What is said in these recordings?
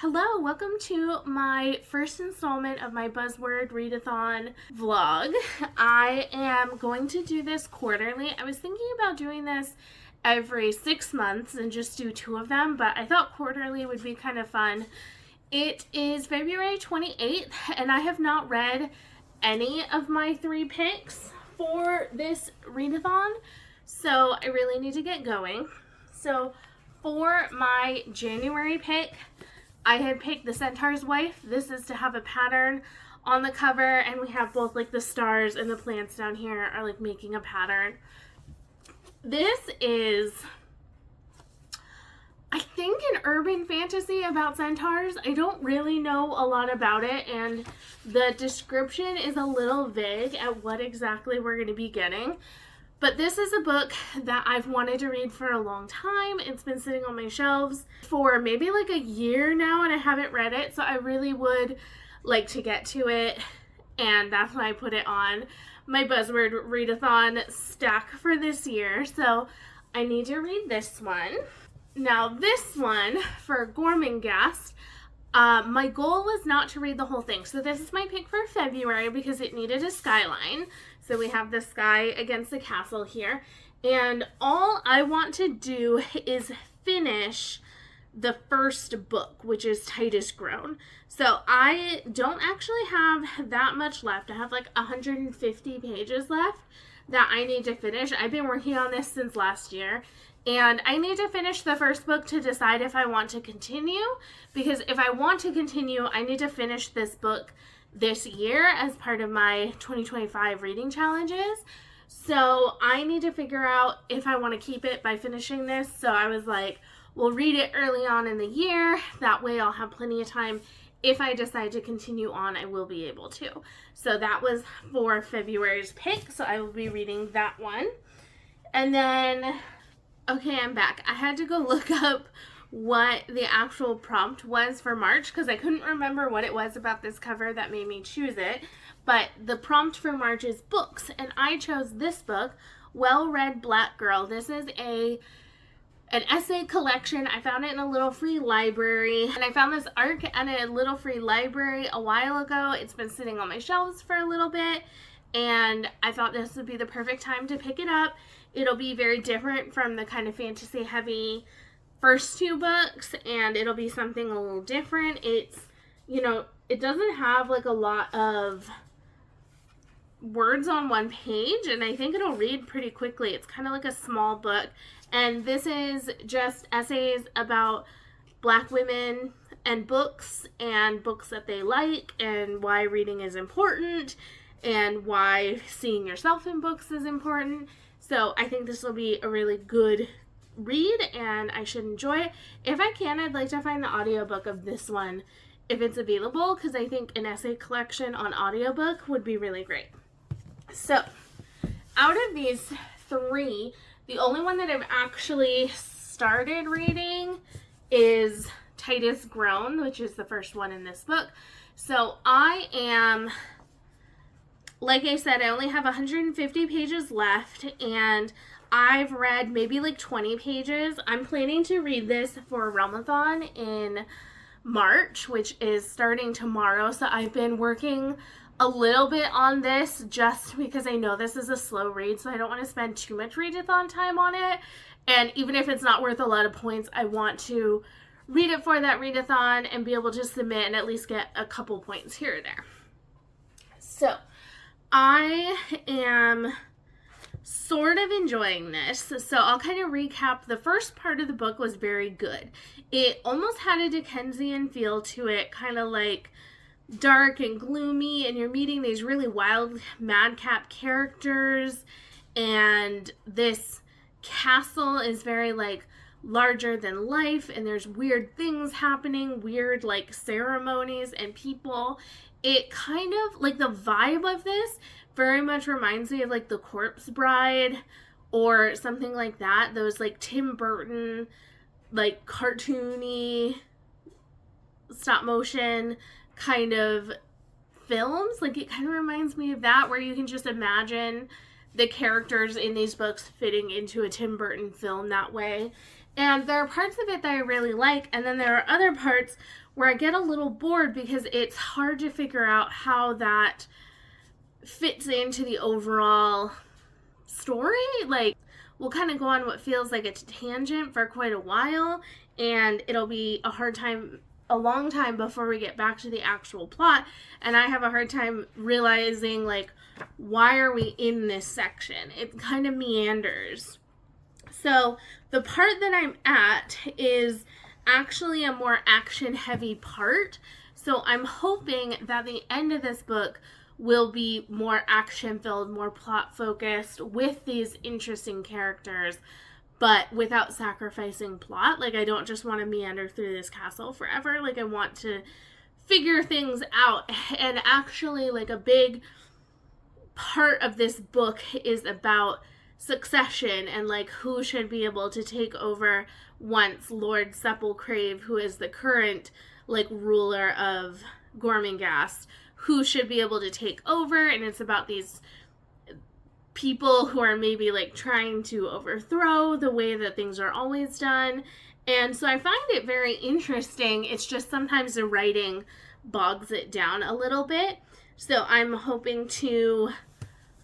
Hello, welcome to my first installment of my Buzzword Readathon vlog. I am going to do this quarterly. I was thinking about doing this every 6 months and just do 2 of them, but I thought quarterly would be kind of fun. It is February 28th, and I have not read any of my 3 picks for this readathon, so I really need to get going. So for my January pick, I had picked The Centaur's Wife. This is to have a pattern on the cover, and we have both like the stars and the plants down here are like making a pattern. This is, I think, an urban fantasy about centaurs. I don't really know a lot about it, and the description is a little vague at what exactly we're going to be getting. But this is a book that I've wanted to read for a long time. It's been sitting on my shelves for maybe like a year now, and I haven't read it, so I really would like to get to it, and that's why I put it on my Buzzword Readathon stack for this year. So I need to read this one. Now this one, for Gormenghast, my goal was not to read the whole thing. So this is my pick for February because it needed a skyline. So we have the sky against the castle here. And all I want to do is finish the first book, which is Titus Grown. So I don't actually have that much left. I have like 150 pages left that I need to finish. I've been working on this since last year. And I need to finish the first book to decide if I want to continue, because if I want to continue, I need to finish this book this year as part of my 2025 reading challenges. So I need to figure out if I want to keep it by finishing this. So I was like, we'll read it early on in the year. That way I'll have plenty of time. If I decide to continue on, I will be able to. So that was for February's pick. So I will be reading that one. And then, okay, I'm back. I had to go look up what the actual prompt was for March because I couldn't remember what it was about this cover that made me choose it. But the prompt for March is books, and I chose this book, Well Read Black Girl. This is an essay collection. I found it in a little free library, and I found this arc at a little free library a while ago. It's been sitting on my shelves for a little bit, and I thought this would be the perfect time to pick it up. It'll be very different from the kind of fantasy heavy first 2 books, and it'll be something a little different. It's, you know, it doesn't have like a lot of words on one page, and I think it'll read pretty quickly. It's kind of like a small book, and this is just essays about Black women and books that they like, and why reading is important, and why seeing yourself in books is important. So I think this will be a really good read, and I should enjoy it. If I can, I'd like to find the audiobook of this one if it's available, because I think an essay collection on audiobook would be really great. So out of these 3, the only one that I've actually started reading is Titus Grown, which is the first one in this book. So I am, like I said, I only have 150 pages left, and I've read maybe like 20 pages. I'm planning to read this for Realmathon in March, which is starting tomorrow. So I've been working a little bit on this just because I know this is a slow read, so I don't want to spend too much readathon time on it. And even if it's not worth a lot of points, I want to read it for that readathon and be able to submit and at least get a couple points here or there. So I am sort of enjoying this. So I'll kind of recap. The first part of the book was very good. It almost had a Dickensian feel to it, kind of like dark and gloomy, and you're meeting these really wild madcap characters, and this castle is very like larger than life, and there's weird things happening, weird like ceremonies and people. It kind of, like, the vibe of this very much reminds me of like The Corpse Bride or something like that. Those like Tim Burton, like cartoony, stop motion kind of films. Like, it kind of reminds me of that, where you can just imagine the characters in these books fitting into a Tim Burton film that way. And there are parts of it that I really like, and then there are other parts where I get a little bored because it's hard to figure out how that fits into the overall story. Like, we'll kind of go on what feels like a tangent for quite a while, and it'll be a long time before we get back to the actual plot, and I have a hard time realizing, like, why are we in this section? It kind of meanders. So the part that I'm at is actually a more action-heavy part, so I'm hoping that the end of this book will be more action-filled, more plot-focused, with these interesting characters, but without sacrificing plot. Like, I don't just want to meander through this castle forever. Like, I want to figure things out. And actually, like, a big part of this book is about succession and, like, who should be able to take over once Lord Sepulcrave, who is the current, like, ruler of Gormenghast, who should be able to take over. And it's about these people who are maybe, like, trying to overthrow the way that things are always done. And so I find it very interesting. It's just sometimes the writing bogs it down a little bit. So I'm hoping to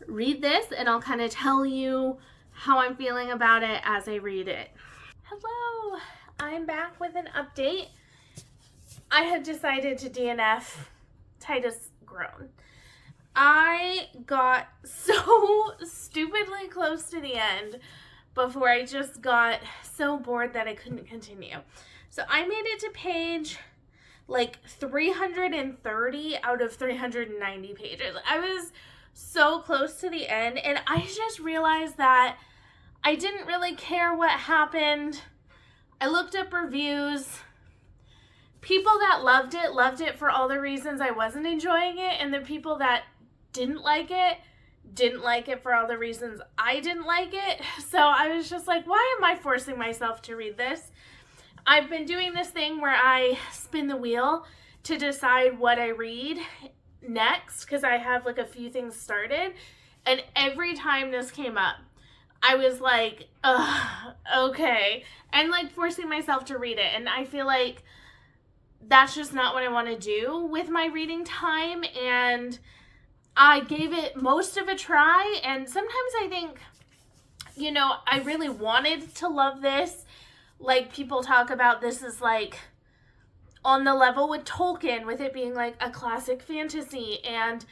read this, and I'll kind of tell you how I'm feeling about it as I read it. Hello, I'm back with an update. I had decided to DNF Titus Grown. I got so stupidly close to the end before I just got so bored that I couldn't continue. So I made it to page like 330 out of 390 pages. I was so close to the end, and I just realized that I didn't really care what happened. I looked up reviews. People that loved it for all the reasons I wasn't enjoying it, and the people that didn't like it for all the reasons I didn't like it. So I was just like, why am I forcing myself to read this? I've been doing this thing where I spin the wheel to decide what I read next, because I have like a few things started, and every time this came up, I was like, ugh, okay, and like forcing myself to read it. And I feel like that's just not what I want to do with my reading time, and I gave it most of a try. And sometimes I think, you know, I really wanted to love this. Like, people talk about this as like on the level with Tolkien, with it being like a classic fantasy, and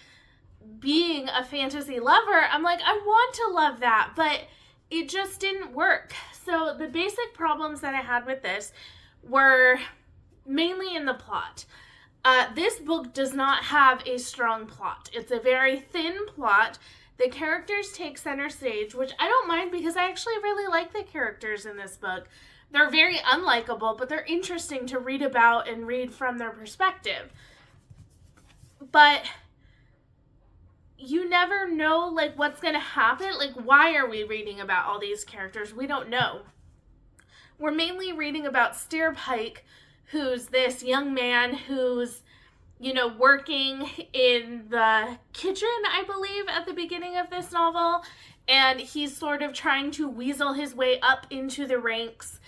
being a fantasy lover, I'm like, I want to love that, but it just didn't work. So the basic problems that I had with this were mainly in the plot. This book does not have a strong plot. It's a very thin plot. The characters take center stage, which I don't mind, because I actually really like the characters in this book. They're very unlikable, but they're interesting to read about and read from their perspective. But you never know, like, what's going to happen. Like, why are we reading about all these characters? We don't know. We're mainly reading about Steerpike, who's this young man who's, you know, working in the kitchen, I believe, at the beginning of this novel. And he's sort of trying to weasel his way up into the ranks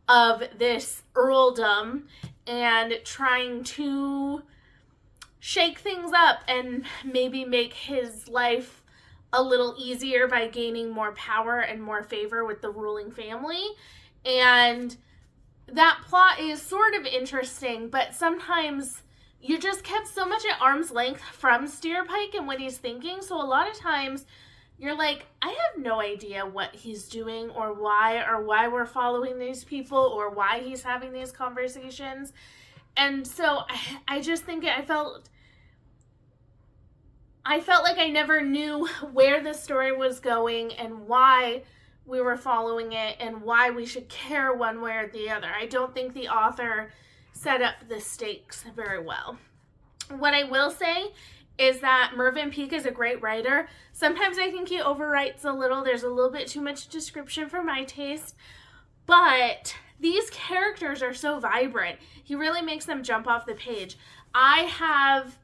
of this earldom and trying to shake things up and maybe make his life a little easier by gaining more power and more favor with the ruling family. And that plot is sort of interesting, but sometimes you're just kept so much at arm's length from Steerpike and what he's thinking. So a lot of times you're like, I have no idea what he's doing or why we're following these people or why he's having these conversations. And so I just think I felt like I never knew where the story was going and why we were following it and why we should care one way or the other. I don't think the author set up the stakes very well. What I will say is that Mervyn Peake is a great writer. Sometimes I think he overwrites a little. There's a little bit too much description for my taste. But these characters are so vibrant. He really makes them jump off the page. I have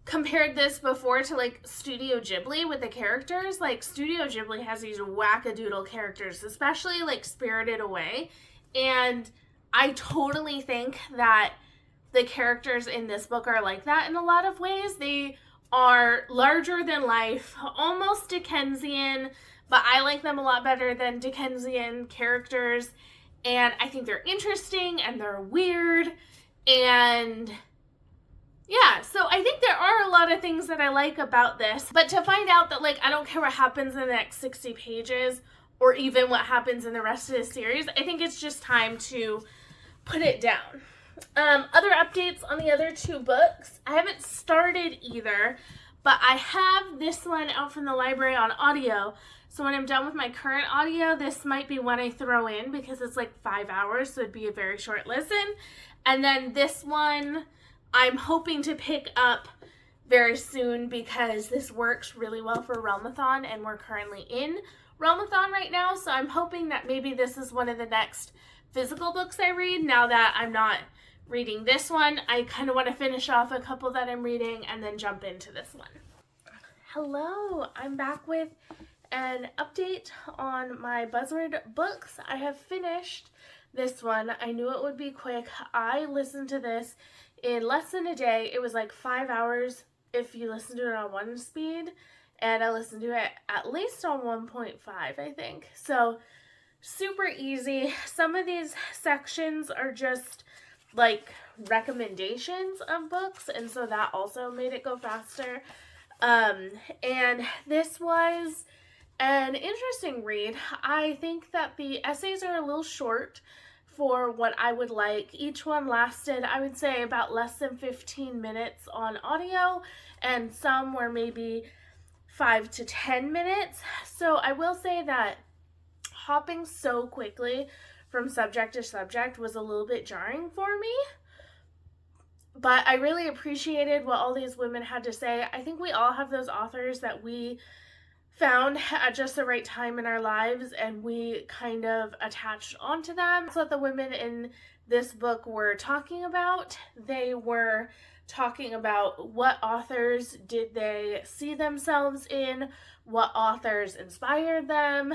compared this before to like Studio Ghibli with the characters. Like, Studio Ghibli has these wackadoodle characters, especially like Spirited Away. And I totally think that the characters in this book are like that in a lot of ways. They are larger than life, almost Dickensian, but I like them a lot better than Dickensian characters. And I think they're interesting and they're weird. And yeah, so I think there are a lot of things that I like about this. But to find out that, like, I don't care what happens in the next 60 pages or even what happens in the rest of the series, I think it's just time to put it down. Other updates on the other two books. I haven't started either, but I have this one out from the library on audio. So when I'm done with my current audio, this might be one I throw in because it's like 5 hours, so it'd be a very short listen. And then this one I'm hoping to pick up very soon because this works really well for Realmathon, and we're currently in Realmathon right now. So I'm hoping that maybe this is one of the next physical books I read now that I'm not reading this one. I kind of want to finish off a couple that I'm reading and then jump into this one. Hello, I'm back with an update on my Buzzword books. I have finished this one. I knew it would be quick. I listened to this in less than a day. It was like 5 hours if you listen to it on one speed, and I listened to it at least on 1.5, I think. So super easy. Some of these sections are just like recommendations of books, and so that also made it go faster. And this was an interesting read. I think that the essays are a little short for what I would like. Each one lasted, I would say, about less than 15 minutes on audio, and some were maybe 5 to 10 minutes. So I will say that hopping so quickly from subject to subject was a little bit jarring for me, but I really appreciated what all these women had to say. I think we all have those authors that we found at just the right time in our lives, and we kind of attached onto them. That's what the women in this book were talking about. They were talking about what authors did they see themselves in, what authors inspired them,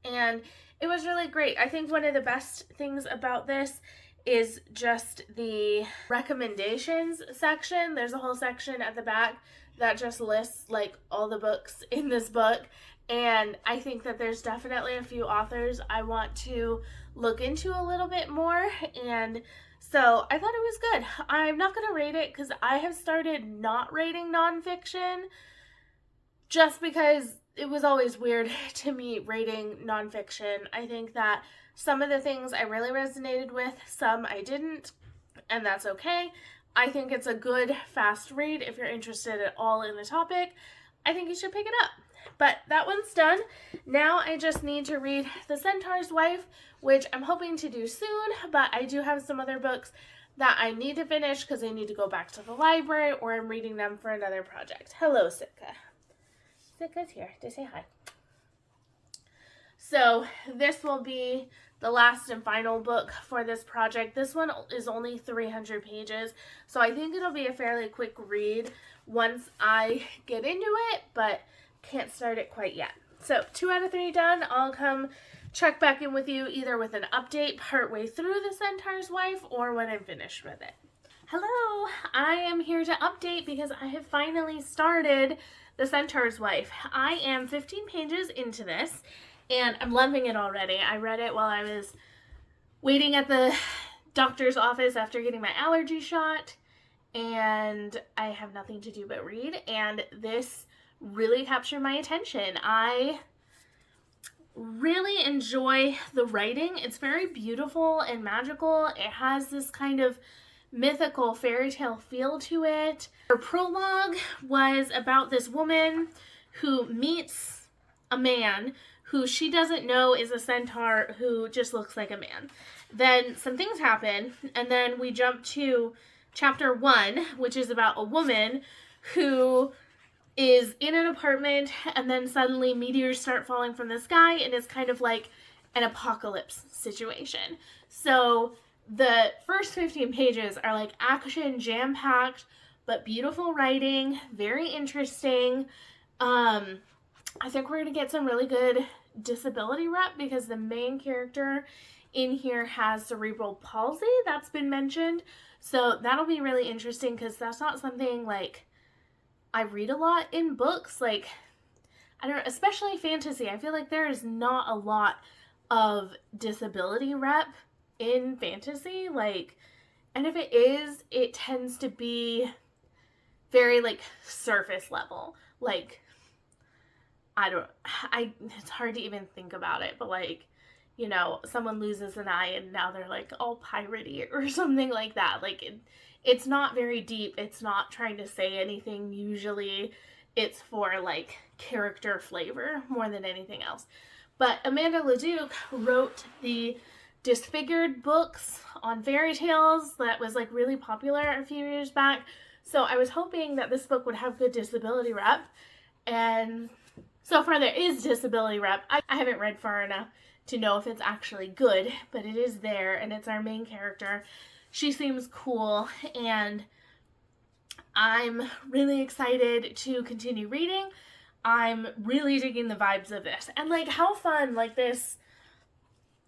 and it was really great. I think one of the best things about this is just the recommendations section. There's a whole section at the back that just lists like all the books in this book, and I think that there's definitely a few authors I want to look into a little bit more, and so I thought it was good. I'm not going to rate it because I have started not rating nonfiction just because it was always weird to me rating nonfiction. I think that some of the things I really resonated with, some I didn't, and that's okay. I think it's a good, fast read if you're interested at all in the topic. I think you should pick it up. But that one's done. Now I just need to read The Centaur's Wife, which I'm hoping to do soon, but I do have some other books that I need to finish because I need to go back to the library or I'm reading them for another project. Hello, Sitka. Sitka's here to say hi. So this will be the last and final book for this project. This one is only 300 pages, so I think it'll be a fairly quick read once I get into it, but can't start it quite yet. So 2 out of 3 done. I'll come check back in with you either with an update partway through The Centaur's Wife or when I'm finished with it. Hello, I am here to update because I have finally started The Centaur's Wife. I am 15 pages into this, and I'm loving it already. I read it while I was waiting at the doctor's office after getting my allergy shot, and I have nothing to do but read, and this really captured my attention. I really enjoy the writing. It's very beautiful and magical. It has this kind of mythical fairy tale feel to it. Her prologue was about this woman who meets a man who she doesn't know is a centaur who just looks like a man. Then some things happen, and then we jump to chapter 1, which is about a woman who is in an apartment, and then suddenly meteors start falling from the sky, and it's kind of like an apocalypse situation. So the first 15 pages are like action, jam-packed, but beautiful writing, very interesting. I think we're going to get some really good disability rep because the main character in here has cerebral palsy. That's been mentioned. So that'll be really interesting because that's not something like I read a lot in books. Like, I don't know, especially fantasy. I feel like there is not a lot of disability rep in fantasy. Like, and if it is, it tends to be very like surface level. Like, it's hard to even think about it, but like, you know, someone loses an eye and now they're like all piratey or something like that. Like, it's not very deep. It's not trying to say anything usually. It's for like character flavor more than anything else. But Amanda Leduc wrote the Disfigured books on fairy tales that was like really popular a few years back. So I was hoping that this book would have good disability rep. And so far there is disability rep. I haven't read far enough to know if it's actually good, but it is there and it's our main character. She seems cool and I'm really excited to continue reading. I'm really digging the vibes of this. And like how fun, like this,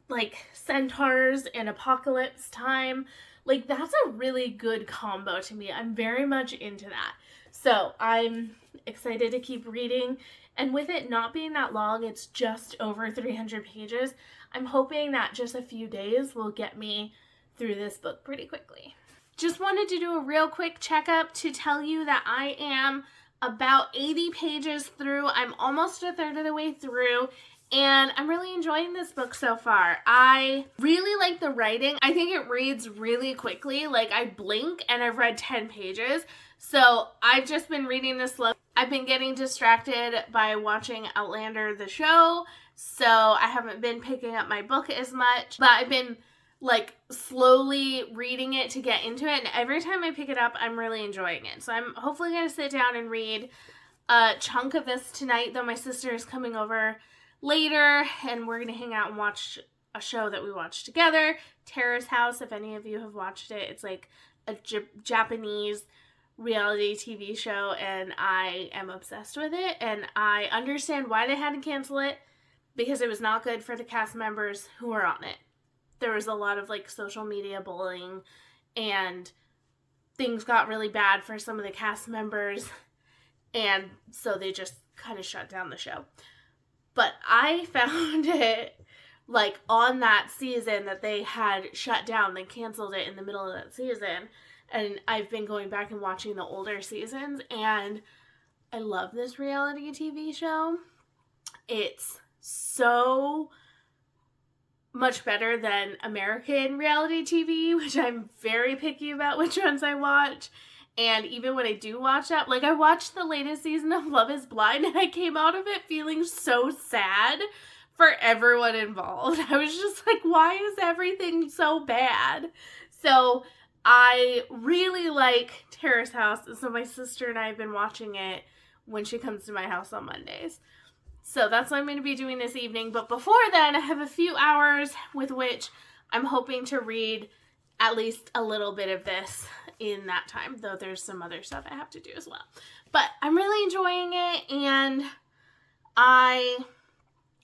like centaurs and apocalypse time, like that's a really good combo to me. I'm very much into that. So I'm excited to keep reading. And with it not being that long, it's just over 300 pages. I'm hoping that just a few days will get me through this book pretty quickly. Just wanted to do a real quick checkup to tell you that I am about 80 pages through. I'm almost a third of the way through, and I'm really enjoying this book so far. I really like the writing. I think it reads really quickly. Like, I blink and I've read 10 pages. So I've just been reading this slow. I've been getting distracted by watching Outlander the show, so I haven't been picking up my book as much, but I've been like slowly reading it to get into it, and every time I pick it up, I'm really enjoying it. So I'm hopefully going to sit down and read a chunk of this tonight, though my sister is coming over later, and we're going to hang out and watch a show that we watched together, Terrace House, if any of you have watched it. It's like a Japanese reality TV show, and I am obsessed with it, and I understand why they had to cancel it, because it was not good for the cast members who were on it. There was a lot of like social media bullying, and things got really bad for some of the cast members, and so they just kind of shut down the show. But I found it like on that season that they had shut down. They canceled it in the middle of that season, and I've been going back and watching the older seasons, and I love this reality TV show. It's so much better than American reality TV, which I'm very picky about which ones I watch. And even when I do watch that, like I watched the latest season of Love is Blind, and I came out of it feeling so sad for everyone involved. I was just like, why is everything so bad? So I really like Terrace House, so my sister and I have been watching it when she comes to my house on Mondays. So that's what I'm going to be doing this evening. But before then, I have a few hours with which I'm hoping to read at least a little bit of this in that time, though there's some other stuff I have to do as well. But I'm really enjoying it, and I'm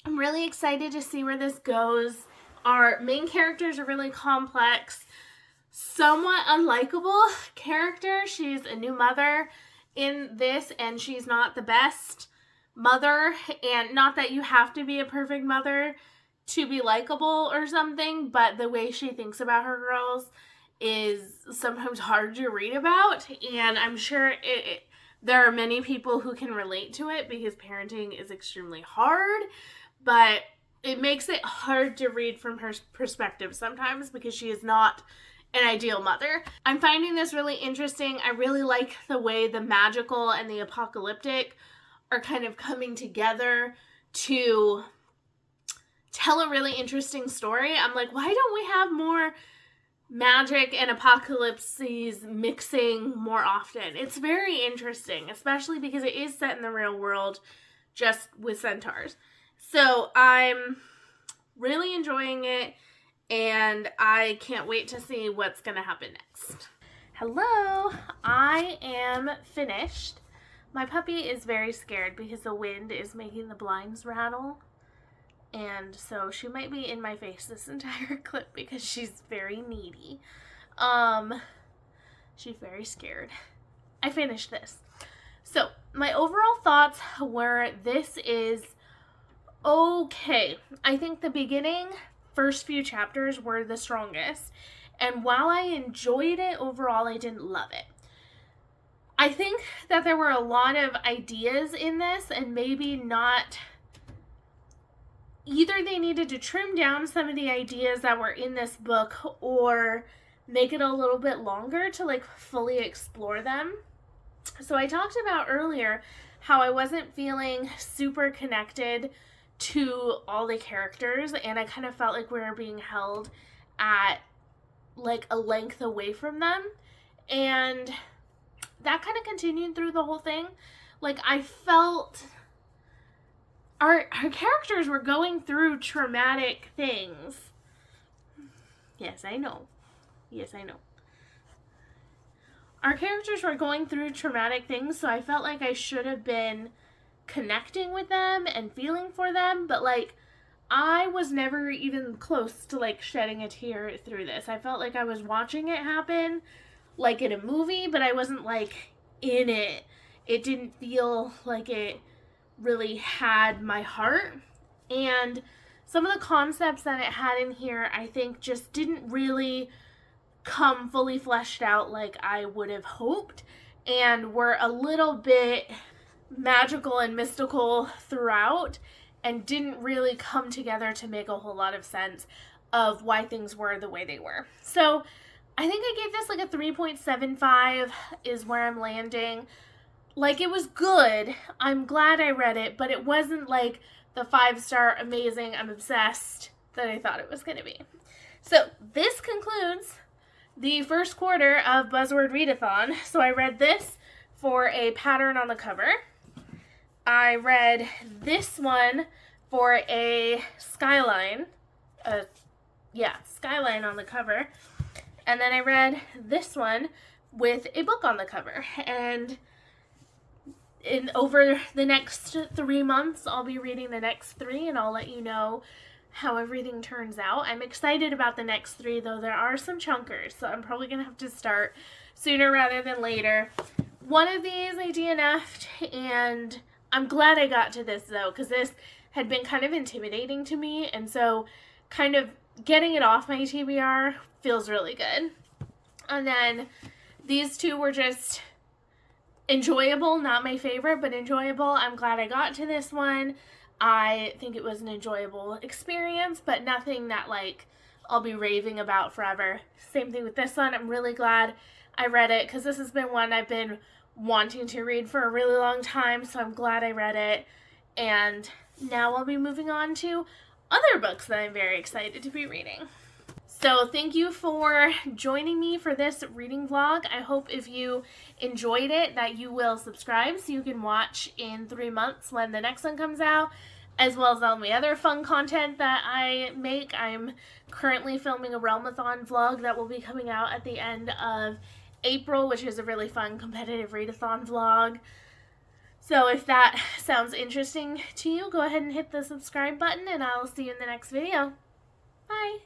really excited to see where this goes. Our main characters are really complex, somewhat unlikable character. She's a new mother in this, and she's not the best mother, and not that you have to be a perfect mother to be likable or something, but the way she thinks about her girls is sometimes hard to read about, and I'm sure there are many people who can relate to it because parenting is extremely hard, but it makes it hard to read from her perspective sometimes because she is not an ideal mother. I'm finding this really interesting. I really like the way the magical and the apocalyptic are kind of coming together to tell a really interesting story. I'm like, why don't we have more magic and apocalypses mixing more often? It's very interesting, especially because it is set in the real world, just with centaurs. So I'm really enjoying it, and I can't wait to see what's going to happen next. Hello, I am finished. My puppy is very scared because the wind is making the blinds rattle, and so she might be in my face this entire clip because she's very needy. She's very scared. I finished this. So, my overall thoughts were this is okay. I think the beginning, first few chapters were the strongest. And while I enjoyed it, overall, I didn't love it. I think that there were a lot of ideas in this, and maybe not... Either they needed to trim down some of the ideas that were in this book, or make it a little bit longer to like fully explore them. So I talked about earlier how I wasn't feeling super connected to all the characters, and I kind of felt like we were being held at like a length away from them, and that kind of continued through the whole thing. Like, I felt our characters were going through traumatic things. Yes, I know. Our characters were going through traumatic things, so I felt like I should have been connecting with them and feeling for them, but like, I was never even close to like shedding a tear through this. I felt like I was watching it happen like in a movie, but I wasn't like in it. It didn't feel like it really had my heart, and some of the concepts that it had in here I think just didn't really come fully fleshed out like I would have hoped, and were a little bit magical and mystical throughout, and didn't really come together to make a whole lot of sense of why things were the way they were. So I think I gave this like a 3.75 is where I'm landing. Like, it was good. I'm glad I read it, but it wasn't like the 5-star amazing, I'm obsessed that I thought it was going to be. So this concludes the first quarter of Buzzword Readathon. So I read this for a pattern on the cover. I read this one for a skyline. Skyline on the cover. And then I read this one with a book on the cover. And over the next 3 months, I'll be reading the next 3, and I'll let you know how everything turns out. I'm excited about the next 3, though there are some chunkers, so I'm probably going to have to start sooner rather than later. One of these I DNF'd, and I'm glad I got to this, though, because this had been kind of intimidating to me, and so kind of getting it off my TBR feels really good. And then these 2 were just enjoyable, not my favorite, but enjoyable. I'm glad I got to this one. I think it was an enjoyable experience, but nothing that like I'll be raving about forever. Same thing with this one. I'm really glad I read it, because this has been one I've been wanting to read for a really long time, so I'm glad I read it. And now I'll be moving on to other books that I'm very excited to be reading. So thank you for joining me for this reading vlog. I hope if you enjoyed it that you will subscribe so you can watch in 3 months when the next one comes out, as well as all my other fun content that I make. I'm currently filming a Realmathon vlog that will be coming out at the end of April, which is a really fun competitive readathon vlog. So if that sounds interesting to you, go ahead and hit the subscribe button, and I'll see you in the next video. Bye!